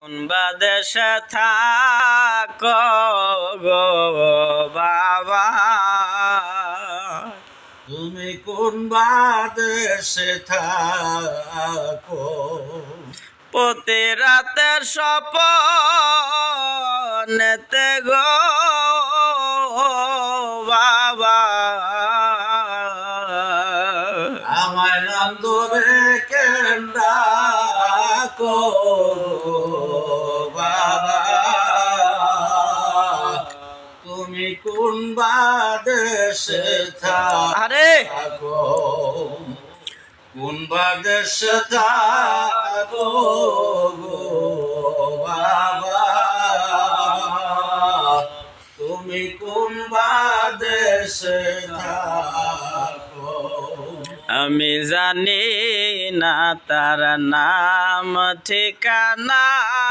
কোন বাদেশে থাকো গো বাবা, তুমি কোন বাদেশে থাকো? প্রতি রাতের স্বপ্নেতে গো বাবা, আমায় নাম ধরে কেন ডাকো বাবা? তুমি কোন বাদেশে থাকো? কোন বাদেশে থাকো গো বাবা? তুমি কোন বাদেশে থাকো? আমি জানি না তার নাম ঠিকানা।